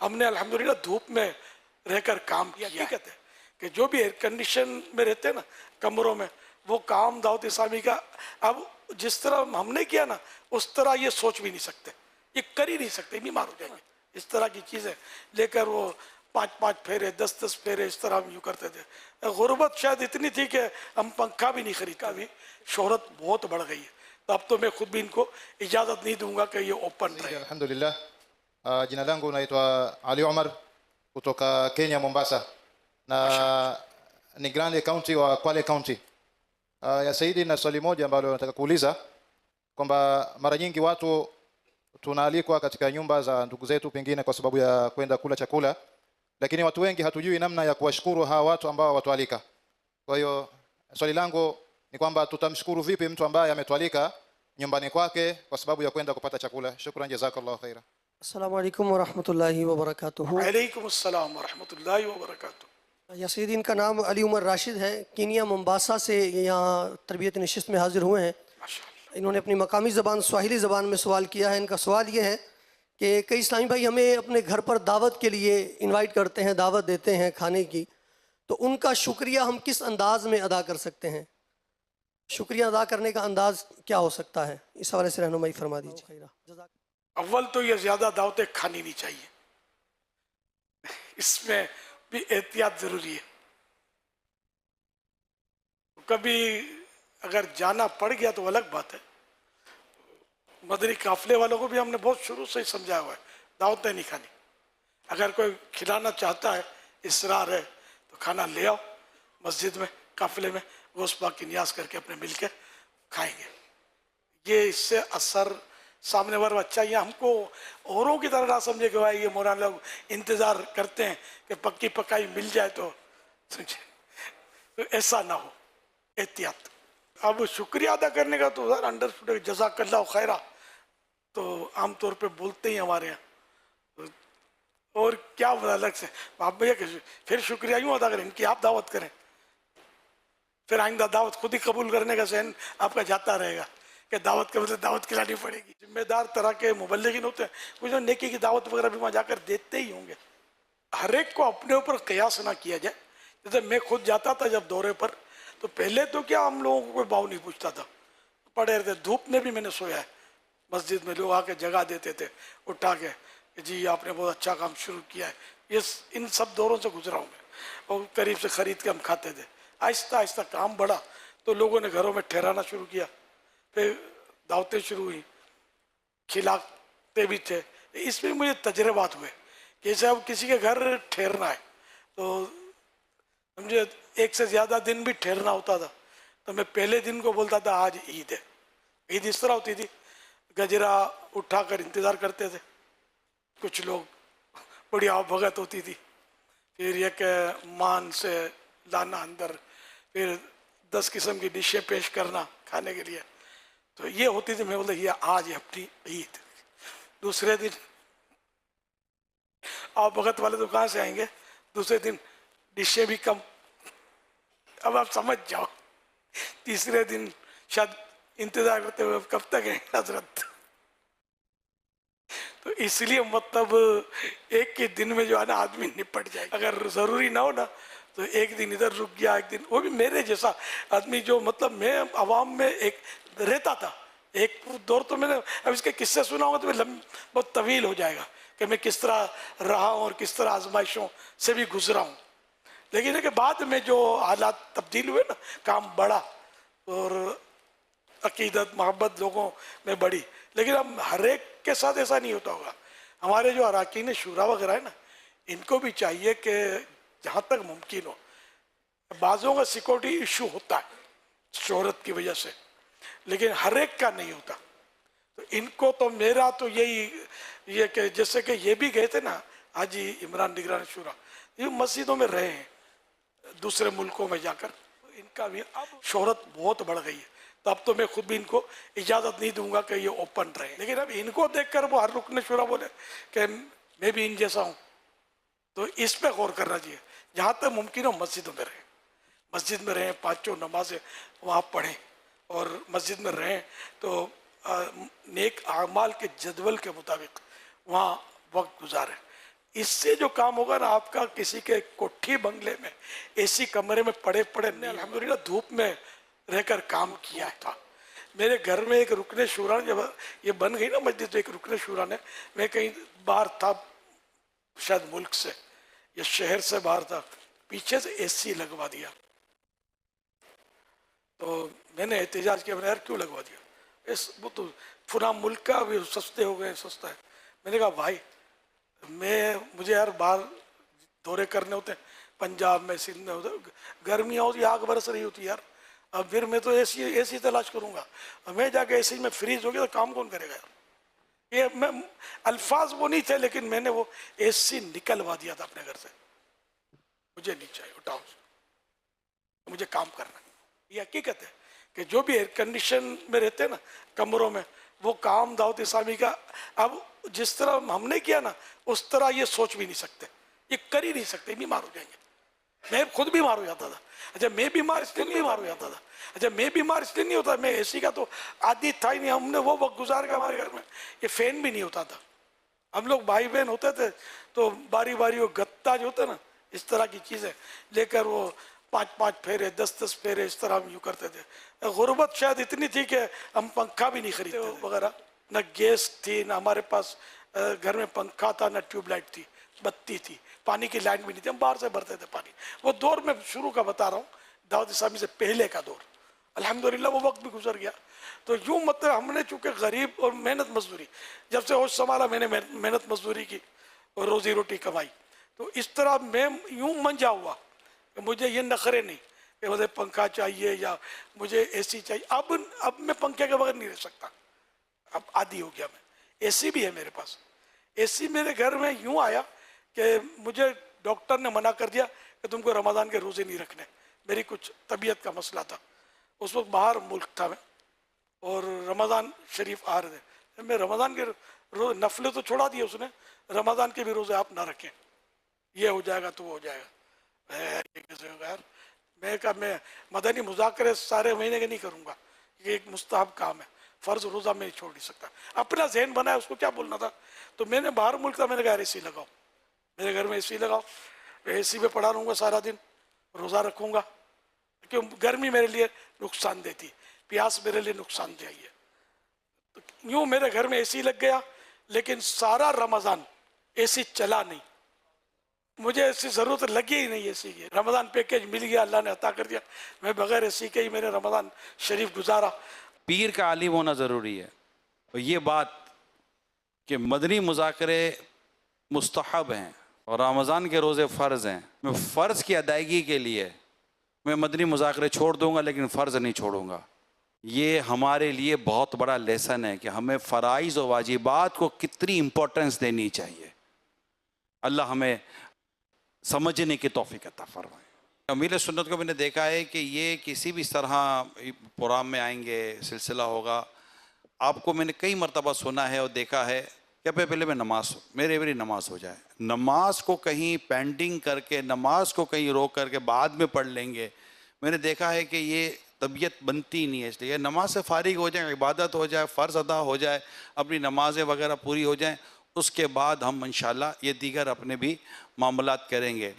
हमने अल्हम्दुलिल्लाह धूप में रहकर काम किया। हकीकत है कि जो भी एयर कंडीशन में रहते हैं ना कमरों में, वो काम दावत इस्लामी का अब जिस तरह हमने किया ना उस तरह ये सोच भी नहीं सकते, ये कर ही नहीं सकते, बीमार हो जाएंगे। इस तरह की चीज़ें लेकर वो 5-5 फेरे 10-10 फेरे इस तरह हम यूँ करते थे। गुर्बत शायद इतनी थी कि हम पंखा भी नहीं खरीदा, भी शोहरत बहुत बढ़ गई है। तो अब तो मैं खुद भी इनको इजाज़त नहीं दूंगा कि ये ओपन रहे। Alhamdulillah. Jina langu naitwa Ali Omar kutoka Kenya, Mombasa, na ni Grande County wa Kwale County. Ya Saidi, na swali moja ambalo nataka kuuliza kwamba mara nyingi watu tunaalikwa katika nyumba za ndugu zetu pengine kwa sababu ya kwenda kula chakula, lakini watu wengi hatujui namna ya kuwashukuru hawa watu ambao watualika. Kwa hiyo swali langu ni kwamba tutamshukuru vipi mtu ambaye ametualika nyumbani kwake kwa sababu ya kwenda kupata chakula? Shukran, jazakallahu khaira. Assalamu alaikum wa rahmatullahi wa barakatuh. वालेकुम अस्सलाम व रहमतुल्लाहि व बरकातुहू। या सईद, इनका नाम अली उमर राशिद है। Kenya Mombasa से यहाँ तरबियत नशिस्त में हाजिर हुए हैं। इन्होंने अपनी मकामी ज़बान स्वाहिली ज़बान में सवाल किया है। इनका सवाल ये है कि कई इस्लामी भाई हमें अपने घर पर दावत के लिए इनवाइट करते हैं, दावत देते हैं खाने की, तो उनका शुक्रिया हम किस अंदाज़ में अदा कर सकते हैं? शुक्रिया अदा करने का अंदाज़ क्या हो सकता है? इस हवाले से रहनुमाई फरमा दीजिए। अव्वल तो ये ज़्यादा दावतें खानी नहीं चाहिए, इसमें भी एहतियात ज़रूरी है। कभी अगर जाना पड़ गया तो अलग बात है। मदरी काफिले वालों को भी हमने बहुत शुरू से ही समझाया हुआ है, दावतें नहीं खानी। अगर कोई खिलाना चाहता है, इसरार है, तो खाना ले आओ मस्जिद में, काफिले में गोश्त पाक की नियाज करके अपने मिल के खाएंगे। ये इससे असर सामने वाला बच्चा या हमको औरों की तरह ना समझे कि भाई ये मौलाना लोग इंतज़ार करते हैं कि पक्की पकाई मिल जाए तो समझे, तो ऐसा ना हो, एहतियात। अब शुक्रिया अदा करने का तो अंडरस्टूड जज़ाकल्लाहु खैरा तो आमतौर पे बोलते ही हमारे यहाँ, और क्या अलग से आप भैया फिर शुक्रिया यूँ अदा करें इनकी आप दावत करें, फिर आइंदा दावत खुद ही कबूल करने का सहन आपका जाता रहेगा कि दावत के बदले दावत खिलानी पड़ेगी। जिम्मेदार तरह के मुबल्लिगीन होते हैं, कुछ ना नेकी की दावत वगैरह भी वहाँ जाकर देते ही होंगे। हर एक को अपने ऊपर कयास ना किया जाए। जैसे मैं खुद जाता था जब दौरे पर, तो पहले तो क्या हम लोगों को कोई भाव नहीं पूछता था, पड़े रहते, धूप में भी मैंने सोया है मस्जिद में, लोग आके जगह देते थे उठा के कि जी आपने बहुत अच्छा काम शुरू किया है। ये इन सब दौरों से गुजरा हूँ मैं, और करीब से ख़रीद के हम खाते थे। आहिस्ता आहिस्ता काम बढ़ा तो लोगों ने घरों में ठहराना शुरू किया, फिर दावतें शुरू हुई, खिलाते भी थे। इसमें मुझे तजर्बात हुए कि जैसे अब किसी के घर ठहरना है तो समझे एक से ज़्यादा दिन भी ठहरना होता था, तो मैं पहले दिन को बोलता था आज ईद है। ईद इस तरह होती थी, गजरा उठाकर इंतज़ार करते थे, कुछ लोग बड़ी आवभगत होती थी, फिर एक मान से लाना अंदर, फिर 10 किस्म की डिशें पेश करना खाने के लिए, तो ये होती थी। मैं बोलता ये आज है अपनी ईद। दूसरे दिन आवभगत वाले तो कहाँ से आएंगे, दूसरे दिन डिशें भी कम, अब आप समझ जाओ। तीसरे दिन शायद इंतजार करते हुए कब तक है हजरत। तो इसलिए मतलब एक के दिन में जो है ना आदमी निपट जाए। अगर ज़रूरी ना हो ना तो एक दिन इधर रुक गया, एक दिन, वो भी मेरे जैसा आदमी जो मतलब मैं आवाम में एक रहता था। एक दौर तो मैंने, अब इसके किस्से सुनाऊंगा तो बहुत तवील हो जाएगा कि मैं किस तरह रहा हूँ और किस तरह आजमाइशों से भी गुजरा हूँ। लेकिन है कि बाद में जो हालात तब्दील हुए ना, काम बढ़ा और अकीदत मोहब्बत लोगों में बढ़ी। लेकिन अब हर एक के साथ ऐसा नहीं होता होगा। हमारे जो अरकान शूरा वगैरह है ना, इनको भी चाहिए कि जहाँ तक मुमकिन हो, बाज़ों का सिक्योरिटी इशू होता है शोहरत की वजह से, लेकिन हर एक का नहीं होता। तो इनको तो मेरा तो ये कि जैसे कि ये भी गए थे ना हाजी इमरान निगरान शूरा, ये मस्जिदों में रहे हैं दूसरे मुल्कों में जाकर, इनका भी अब शोहरत बहुत बढ़ गई है। तो अब तो मैं खुद भी इनको इजाज़त नहीं दूंगा कि ये ओपन रहे। लेकिन अब इनको देखकर वो हर रुकन शूरा बोले कि मैं भी इन जैसा हूँ, तो इस पर गौर करना चाहिए। जहाँ तक मुमकिन हो मस्जिदों में रहें, मस्जिद में रहें, 5 नमाजें वहाँ पढ़ें और मस्जिद में रहें, तो नेक आमाल के जदवल के मुताबिक वहाँ वक्त गुजारें। इससे जो काम होगा ना आपका, किसी के कोठी बंगले में एसी कमरे में पड़े पड़े नहीं, अल्हम्दुलिल्लाह धूप में रहकर काम किया था। मेरे घर में एक रुकने शूरा, जब ये बन गई ना मस्जिद, तो एक रुकने शूरा ने, मैं कहीं बाहर था, शायद मुल्क से या शहर से बाहर था, पीछे से एसी लगवा दिया। तो मैंने एहतजाज किया, मैंने यार क्यों लगवा दिया, वो तो फुना मुल्क का भी सस्ते हो गए, सस्ता है। मैंने कहा भाई मुझे यार बाहर दौरे करने होते हैं, पंजाब में, सिंध में, उधर गर्मियाँ होती, आग बरस रही होती यार, अब फिर मैं तो एसी तलाश करूँगा, अब मैं जाके एसी में फ्रीज हो गया तो काम कौन करेगा यार। ये मैं अल्फाज वो नहीं थे, लेकिन मैंने वो एसी निकलवा दिया था अपने घर से, मुझे नहीं चाहिए, उठाओ, मुझे काम करना। ये हकीकत है कि जो भी एयर कंडीशन में रहते हैं ना कमरों में, वो काम दावत इस्लामी का अब जिस तरह हमने किया ना, उस तरह ये सोच भी नहीं सकते, ये कर ही नहीं सकते, बीमार हो जाएंगे। मैं खुद बीमार हो जाता था। अच्छा मैं बीमार इसलिए बीमार हो जाता था, अच्छा मैं बीमार इसलिए नहीं होता, मैं एसी का तो आदि था ही नहीं। हमने वो वक्त गुजार के हमारे घर में ये फैन भी नहीं होता था। हम लोग भाई बहन होते थे तो बारी बारी वो गत्ता जो होता ना, इस तरह की चीज़ें लेकर वो 5-5 फेरे 10-10 फेरे इस तरह हम यूँ करते थे। गुर्बत शायद इतनी थी कि हम पंखा भी नहीं खरीदते वगैरह, न गैस थी, न हमारे पास घर में पंखा था, न ट्यूबलाइट थी, बत्ती थी, पानी की लाइन भी नहीं थी, हम बाहर से भरते थे पानी। वो दौर में शुरू का बता रहा हूँ, दाऊद इस्लामी से पहले का दौर, अल्हम्दुलिल्लाह वो वक्त भी गुजर गया। तो यूँ मतलब हमने चूँकि गरीब और मेहनत मजदूरी, जब से होश संभाला मैंने मेहनत मजदूरी की और रोज़ी रोटी कमाई, तो इस तरह मैं यूँ मंजा हुआ कि मुझे ये नखरे नहीं कि मुझे पंखा चाहिए या मुझे एसी चाहिए। अब मैं पंखे के बगैर नहीं रह सकता, अब आदी हो गया मैं। एसी भी है मेरे पास। एसी मेरे घर में यूँ आया कि मुझे डॉक्टर ने मना कर दिया कि तुमको रमज़ान के रोज़े नहीं रखने, मेरी कुछ तबीयत का मसला था, उस वक्त बाहर मुल्क था मैं, और रमज़ान शरीफ आ रहे थे। मैं रमज़ान के रोज़ नफले तो छोड़ा दिए उसने, रमज़ान के भी रोज़े आप ना रखें, ये हो जाएगा तो वो हो जाएगा। ये कैसे होगा यार। मैं कहा मैं मदनी मुज़ाकरे सारे महीने के नहीं करूँगा, ये एक मुस्ताहब काम है, फ़र्ज रोज़ा में छोड़ नहीं सकता। अपना जहन बनाया, उसको क्या बोलना था। तो मैंने बाहर मुल्क था, मैंने कहा एसी लगाओ, मेरे घर में एसी लगाओ, एसी में पड़ा रहूँगा सारा दिन, रोज़ा रखूँगा, क्यों गर्मी मेरे लिए नुकसान देती, प्यास मेरे लिए नुकसान दे है। तो यूँ मेरे घर में एसी लग गया, लेकिन सारा रमज़ान एसी चला नहीं, मुझे ऐसी ज़रूरत लगी ही नहीं एसी की। रमज़ान पैकेज मिल गया, अल्लाह ने अता कर दिया, मैं बगैर एसी के ही मैंने रमज़ान शरीफ गुजारा। पीर का आलिम होना ज़रूरी है, और ये बात कि मदनी मुज़ाकरे मुस्तहब हैं और रमज़ान के रोज़े फ़र्ज़ हैं, मैं फ़र्ज़ की अदायगी के लिए मैं मदनी मुज़ाकरे छोड़ दूँगा, लेकिन फ़र्ज़ नहीं छोड़ूँगा। ये हमारे लिए बहुत बड़ा लेसन है कि हमें फ़राइज़ और वाजिबात को कितनी इम्पोर्टेंस देनी चाहिए। अल्लाह हमें समझने की तौफीक अता फरमाए। अमीर सुन्नत को मैंने देखा है कि ये किसी भी तरह प्रोग्राम में आएंगे, सिलसिला होगा, आपको मैंने कई मरतबा सुना है और देखा है कि पहले मैं मेरी नमाज हो जाए, नमाज को कहीं पेंडिंग करके, नमाज को कहीं रोक करके बाद में पढ़ लेंगे। मैंने देखा है कि ये तबीयत बनती नहीं है, इसलिए नमाज से फारिग हो जाए, इबादत हो जाए, फ़र्ज़ अदा हो जाए, अपनी नमाज़ें वगैरह पूरी हो जाएं, उसके बाद हम इंशाअल्लाह ये दीगर अपने भी मामलात करेंगे।